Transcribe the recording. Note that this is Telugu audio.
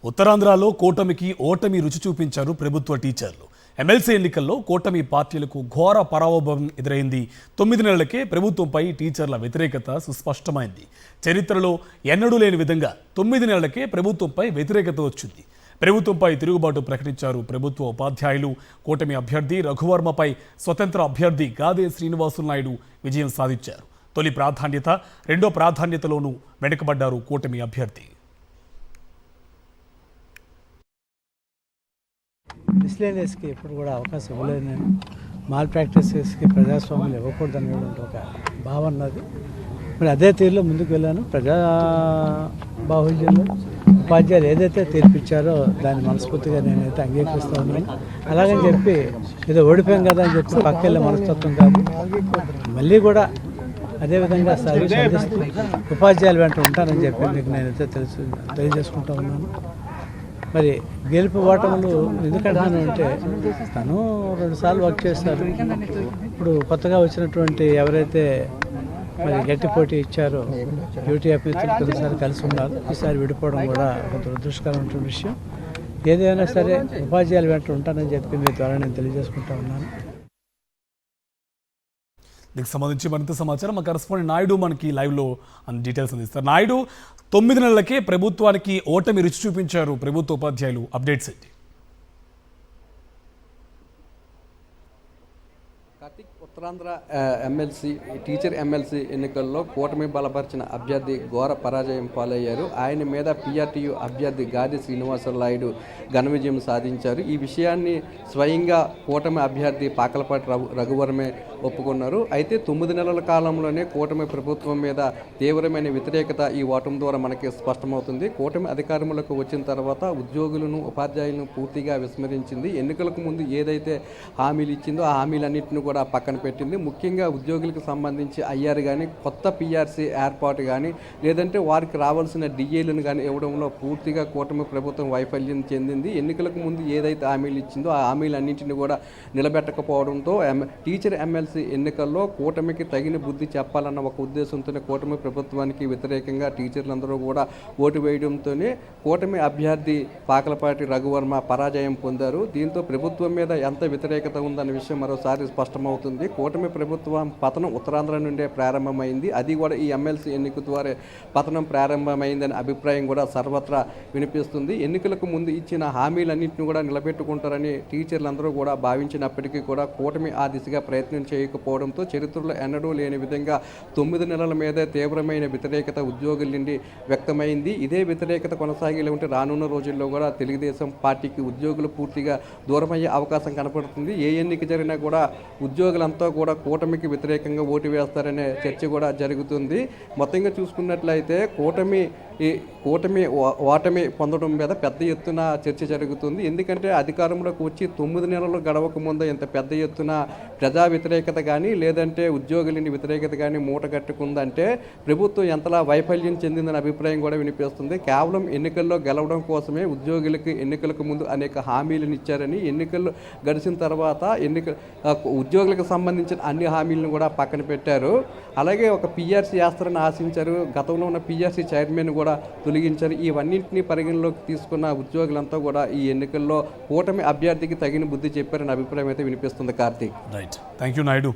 ఉత్తరాంధ్రలో కూటమికి ఓటమి రుచి చూపించారు ప్రభుత్వ టీచర్లు. ఎమ్మెల్సీ ఎన్నికల్లో కూటమి పార్టీలకు ఘోర పరాభవం ఎదురైంది. 9 నెలలకే ప్రభుత్వంపై టీచర్ల వ్యతిరేకత సుస్పష్టమైంది. చరిత్రలో ఎన్నడూ లేని విధంగా 9 నెలలకే ప్రభుత్వంపై వ్యతిరేకత వచ్చింది. ప్రభుత్వంపై తిరుగుబాటు ప్రకటించారు ప్రభుత్వ ఉపాధ్యాయులు. కూటమి అభ్యర్థి రఘువర్మపై స్వతంత్ర అభ్యర్థి గాదే శ్రీనివాసులు నాయుడు విజయం సాధించారు. తొలి ప్రాధాన్యత, రెండో ప్రాధాన్యతలోనూ వెనుకబడ్డారు కూటమి అభ్యర్థి. మిస్లేనియస్కి ఎప్పుడు కూడా అవకాశం ఇవ్వలేదు. నేను మాల్ ప్రాక్టీసెస్కి ప్రజాస్వామ్యం ఇవ్వకూడదని ఒక భావన ఉన్నది. మరి అదే తీరులో ముందుకు వెళ్ళాను. ప్రజా బాహుళ్యంలో ఉపాధ్యాయులు ఏదైతే తీర్పిచ్చారో దాన్ని మనస్ఫూర్తిగా నేనైతే అంగీకరిస్తూ ఉన్నాను. అలాగని చెప్పి ఏదో ఓడిపోయాం కదా అని చెప్పి పక్కెళ్ళే మనస్తత్వం కాదు. మళ్ళీ కూడా అదేవిధంగా సర్వీస్ అందిస్తూ ఉపాధ్యాయులు వెంట ఉంటానని చెప్పి మీకు నేనైతే తెలియజేసుకుంటూ ఉన్నాను. మరి గెలుపు ఓటములు ఎందుకంటున్నాను అంటే, తను 2 సార్లు వర్క్ చేస్తారు. ఇప్పుడు కొత్తగా వచ్చినటువంటి ఎవరైతే మరి గట్టి పోటీ ఇచ్చారో డ్యూటీ అభ్యర్థులు కొన్నిసార్లు కలిసి ఉన్నారు. ఈసారి విడిపోవడం కూడా ఒక దురదృష్టకరమైన విషయం. ఏదైనా సరే ఉపాధ్యాయులు వెంట ఉంటానని చెప్పి మీ ద్వారా నేను తెలియజేసుకుంటా ఉన్నాను. దీనికి సంబంధించి మరింత సమాచారం మా కరెస్పాండెంట్ నాయుడు మనకి లైవ్లో డీటెయిల్స్ అందిస్తారు. నాయుడు, 9 నెలలకే ప్రభుత్వానికి ఓటమి రుచి చూపించారు ప్రభుత్వ ఉపాధ్యాయులు. అప్డేట్స్ ఏంటి? ఉత్తరాంధ్ర ఎమ్మెల్సీ టీచర్ ఎమ్మెల్సీ ఎన్నికల్లో కూటమి బలపరిచిన అభ్యర్థి ఘోర పరాజయం పాలయ్యారు. ఆయన మీద పిఆర్టీయు అభ్యర్థి గాది శ్రీనివాసులు నాయుడు ఘన విజయం సాధించారు. ఈ విషయాన్ని స్వయంగా కూటమి అభ్యర్థి పాకలపాటి రఘువర్మే ఒప్పుకున్నారు. అయితే 9 నెలల కాలంలోనే కూటమి ప్రభుత్వం మీద తీవ్రమైన వ్యతిరేకత ఈ ఓటమి ద్వారా మనకి స్పష్టమవుతుంది. కూటమి అధికారంలోకి వచ్చిన తర్వాత ఉద్యోగులను, ఉపాధ్యాయులను పూర్తిగా విస్మరించింది. ఎన్నికలకు ముందు ఏదైతే హామీలు ఇచ్చిందో ఆ హామీలన్నింటినీ కూడా పక్కన పెట్టింది. ముఖ్యంగా ఉద్యోగులకు సంబంధించి ఐఆర్ కానీ, కొత్త పిఆర్సీ ఏర్పాటు కానీ, లేదంటే వారికి రావాల్సిన డిఏలను కానీ ఇవ్వడంలో పూర్తిగా కూటమి ప్రభుత్వం వైఫల్యం చెందింది. ఎన్నికలకు ముందు ఏదైతే హామీలు ఇచ్చిందో ఆ హామీలన్నింటినీ కూడా నిలబెట్టకపోవడంతో టీచర్ ఎమ్మెల్సీ ఎన్నికల్లో కూటమికి తగిన బుద్ధి చెప్పాలన్న ఒక ఉద్దేశంతోనే కూటమి ప్రభుత్వానికి వ్యతిరేకంగా టీచర్లందరూ కూడా ఓటు వేయడంతోనే కూటమి అభ్యర్థి పాకలపాటి రఘువర్మ పరాజయం పొందారు. దీంతో ప్రభుత్వం మీద ఎంత వ్యతిరేకత ఉందన్న విషయం మరోసారి స్పష్టమవుతుంది. కూటమి ప్రభుత్వం పతనం ఉత్తరాంధ్ర నుండే ప్రారంభమైంది. అది కూడా ఈ ఎమ్మెల్సీ ఎన్నిక ద్వారా పతనం ప్రారంభమైందనే అభిప్రాయం కూడా సర్వత్రా వినిపిస్తుంది. ఎన్నికలకు ముందు ఇచ్చిన హామీలన్నింటినీ కూడా నిలబెట్టుకుంటారని టీచర్లందరూ కూడా భావించినప్పటికీ కూడా కూటమి ఆ దిశగా ప్రయత్నం చేయకపోవడంతో చరిత్రలో ఎన్నడూ లేని విధంగా 9 నెలల మీదే తీవ్రమైన వ్యతిరేకత ఉద్యోగుల నుండి వ్యక్తమైంది. ఇదే వ్యతిరేకత కొనసాగిలే ఉంటే రానున్న రోజుల్లో కూడా తెలుగుదేశం పార్టీకి ఉద్యోగులు పూర్తిగా దూరమయ్యే అవకాశం కనపడుతుంది. ఏ ఎన్నిక జరిగినా కూడా ఉద్యోగులంతా కూడా కూటమికి వ్యతిరేకంగా ఓటు వేస్తారనే చర్చ కూడా జరుగుతుంది. మొత్తంగా చూసుకున్నట్లయితే కూటమి ఓటమి పొందడం మీద పెద్ద ఎత్తున చర్చ జరుగుతుంది. ఎందుకంటే అధికారంలోకి వచ్చి 9 నెలలు గడవక ముందు ఇంత పెద్ద ఎత్తున ప్రజా వ్యతిరేకత కానీ, లేదంటే ఉద్యోగులని వ్యతిరేకత కానీ మూట కట్టుకుందంటే ప్రభుత్వం ఎంతలా వైఫల్యం చెందిందనే అభిప్రాయం కూడా వినిపిస్తుంది. కేవలం ఎన్నికల్లో గెలవడం కోసమే ఉద్యోగులకి ఎన్నికలకు ముందు అనేక హామీలను ఇచ్చారని, ఎన్నికలు గడిచిన తర్వాత ఉద్యోగులకు సంబంధించిన అన్ని హామీలను కూడా పక్కన పెట్టారు. అలాగే ఒక పిఆర్సీ వేస్తారని ఆశించారు. గతంలో ఉన్న పిఆర్సీ చైర్మన్ కూడా తొలగించారు. ఇవన్నింటినీ పరిగణలోకి తీసుకున్న ఉద్యోగులంతా కూడా ఈ ఎన్నికల్లో కూటమి అభ్యర్థికి తగిన బుద్ధి చెప్పారని అభిప్రాయం అయితే వినిపిస్తుంది. Karthik. Right, thank you Naidu.